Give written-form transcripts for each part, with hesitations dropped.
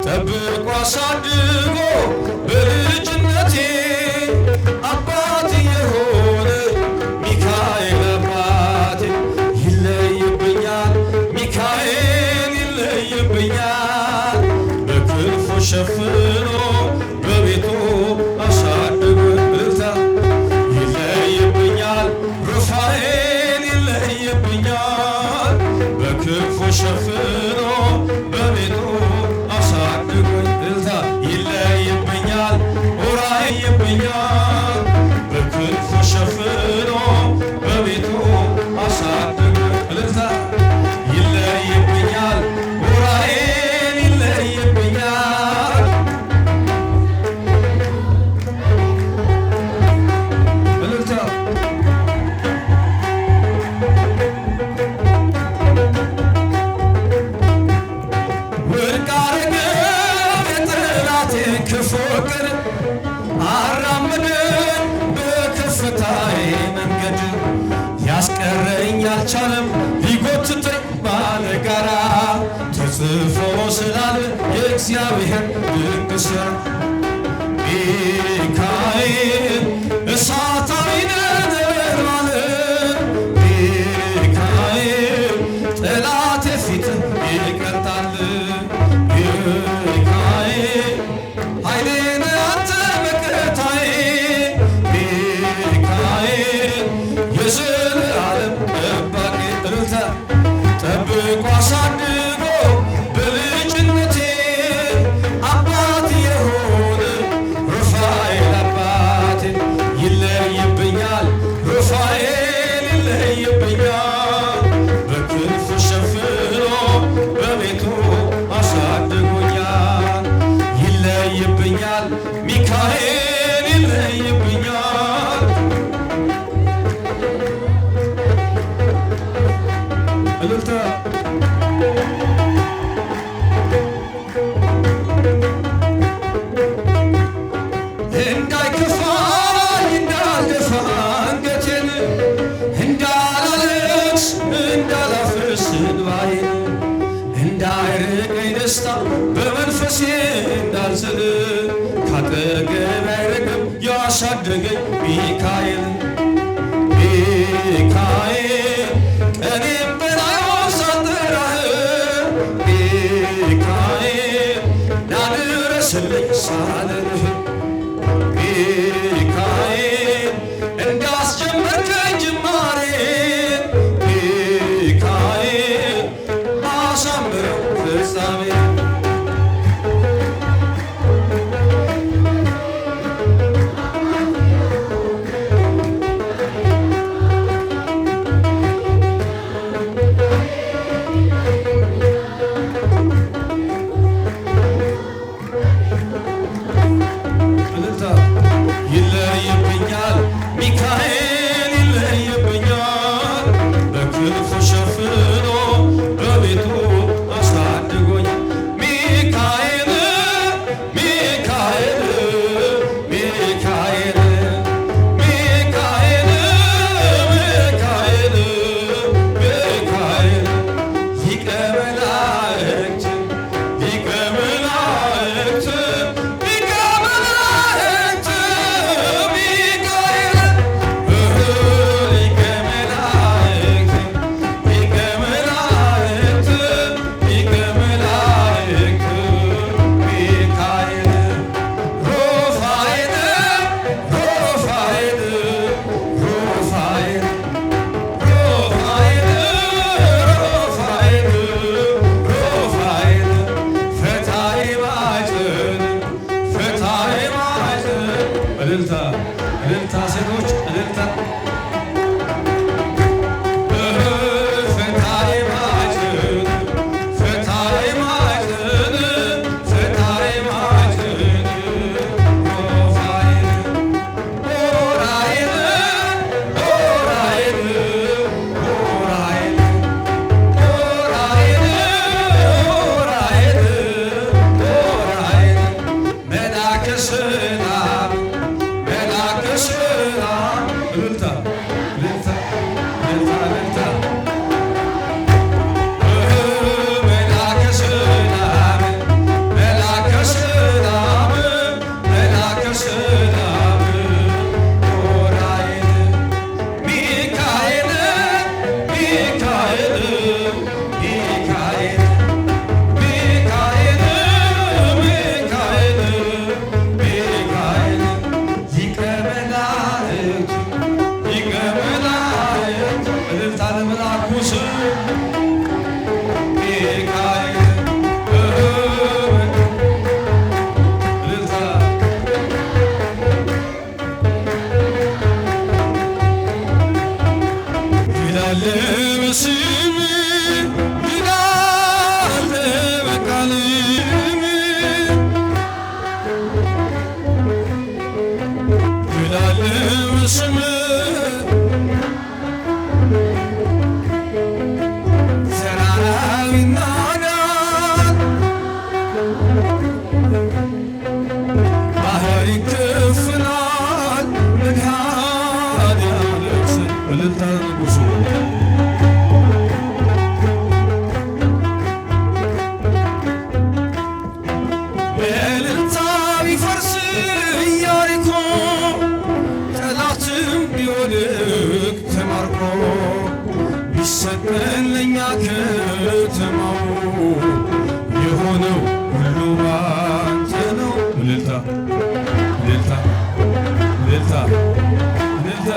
ጠብቆ አሳድጎ በልጅነቴ አባት የሆነ ሚካኤል አባቴ ይለይብኛል ሚካኤል ይለይብኛል በክንፉ ሸፍኖ በቤቱ አሳድጎ እልልታ ይለይብኛል ሩፋኤል ይለይብኛል በክንፉ ሸፍኖ በቤቱ አሳድጎኝ እልልታ ይለይብኛል ኡራኤል ይለይብኛል በክንፉ ሸፍኖ በቤቱ አሳድጎኝ እልልታ ይለይብኛል ኡራኤል ይለይብኛል እልልታ ክፉቅን አራምደን በከፍታዬ መንገድ ያስቀረኝ አልቻለም ሊጎትተኝ ባለጋራ ተጽፎ ስላለ የእግዚአብሔር ድንቅ ሥራ ሚካኤል እሳታዊ ነበልባል ሚካኤል ጠላቴ ፊት ይቀልጣል ሚካኤል ኃይሌን አንተ መከታዬ ሚካኤል የዘለዓለም ጠባቂ እልልታ ጠብቆ አሳድጎ በልጅነቴ አባት የሆነ ሩፋኤል አባቴ ይለይብኛል ሩፋኤል ይለይብኛል በክንፉ ሸፍኖ በቤቱ አሳድጎኛል ይለይብኛል ሚካኤል ይለይብኛል እልልታ እንዳይከፋኝ እንዳልደፋ አንገቴን እንዳላለቅስ እንዳላፈስ እንባዬን እንዳይርቀኝ ደስታ በመንፈሴ እንዳልዝል ካጠገቤ አይርቅም ያሳደገኝ ሚካኤል ሚካኤል ቀኔም በናዮን ሳልጠራህ ሚካኤል ናድረስልኝ ሳልልህ ሚካኤል እንዳስጀመርከኝ ጅማሬ ሚካኤል አሳምረው ፍጻሜ እልልታ ሰጠን ለኛ ከተማው የሆነው ሁሉ ባንተ ነው። እልልታ እልልታ እልልታ እልልታ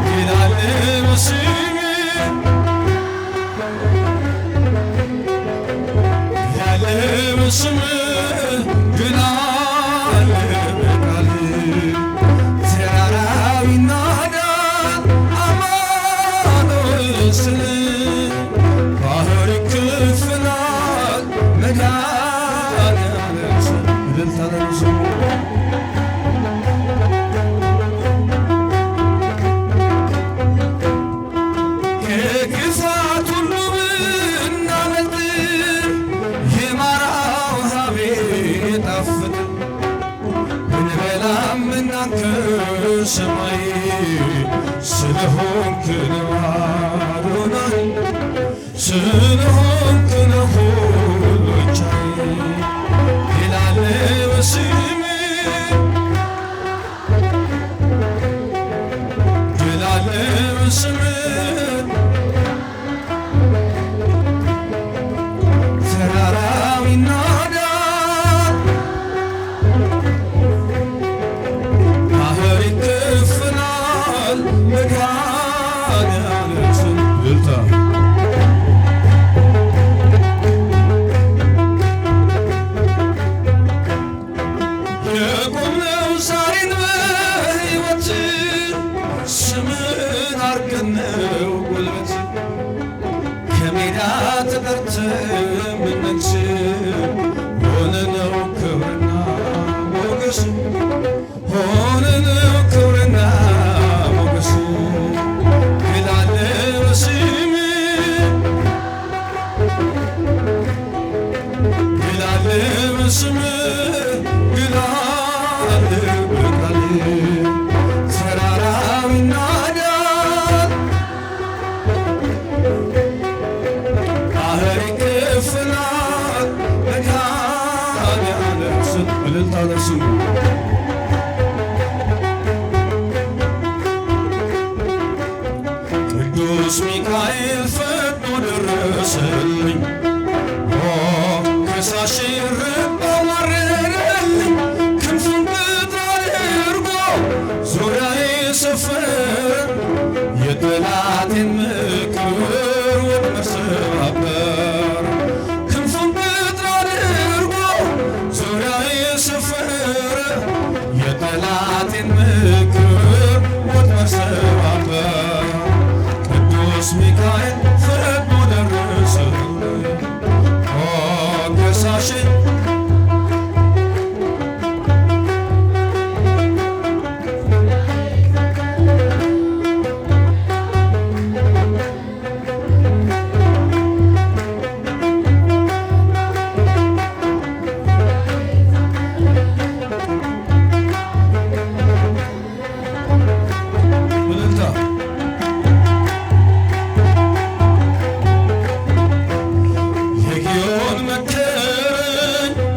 ይላል በስምህ ያለ በስምህ ግን አለ በቃልህ ተራራው ይናዳል አማኑኤል ስልህ ባህር ይከፈላል መድኃኔዓለም ስልህ እልልታ ለስሙ ከክፋት ሁሉ ብናመልጥ የማራው ሀቤ ጣፍጥ ብንበላም ብናንከር ሰማይ ስለሆንክ ነው አዶናይ ስለሆንክ ነው ሁሉ ቻይ ይላል በስምህ ይላል በስምህ ተራራው ይናዳል ባህር ይከፈላል መድኃኔዓለም ስልህ እልልታ የቆምነው ዛሬን በሕይወት ስምን አርገን ነው ጉልበት ከሜዳ ተጠርተን ምንነግስ ሆነነው ክብርና ሞገስ ሆነነው ክብርና ሞገስ ይላል በስምህ ይላል በስምህ ይላል በቃልህ ተራራው ይናዳል ባህር ይከፈላል መድኃኔዓለም ስልህ እልልታ ለስሙ ቅዱስ ሚካኤል ፈጥኖ ደረሰልኝ ከሳሽ ርባው ማረረልኝ ክንፉን ቅጥር አድርጎ ዙሪያዬ ሰፈረ የጠላቴን ምክር ወጥመድ ሰባበር ክንፉን ቅጥር አድርጎ ዙሪያዬ ሰፈረ የጠላቴን ምክር ወጥመድ ሰባበር ቅዱስ ሚካኤል ፈጥኖ ደረሰልኝ ከሳሽ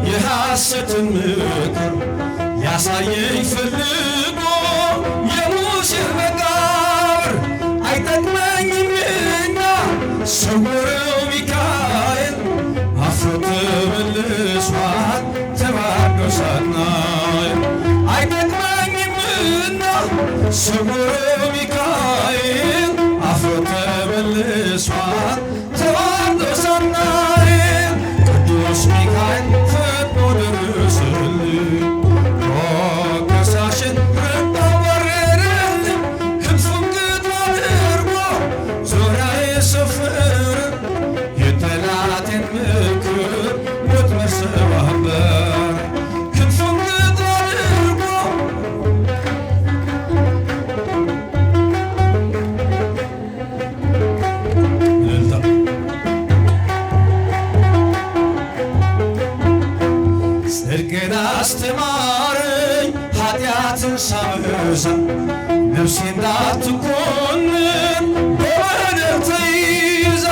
የሐሰትን ምክር ያሳየኝ ፈልጎ የሙሴን መቃብር አይጠቅመኝምና ሰወረው ሚካኤል አፍሮ ተመልሷል ተባዶ ሳናየው አይጠቅመኝምና ሰወረው ሚካኤል አፍሮ ተመልሷል ተባዶ ሳናየው ቅዱስ ሚካኤል ፈጥኖ ደረሰልኝ ከሳሽን ረዳው ባረረልኝ ክንፉን ቅጥር አድርጎ ዙሪያዬ ሰፈረ የጠላቴን ምክር ወጥመድ ሰባበር ክንፉን ቅጥር አድርጎ ጽድቅን አስተማረኝ ኃጢአትን ሳበዛ ነፍሴ እንዳትኮንን በበደል ተይዛ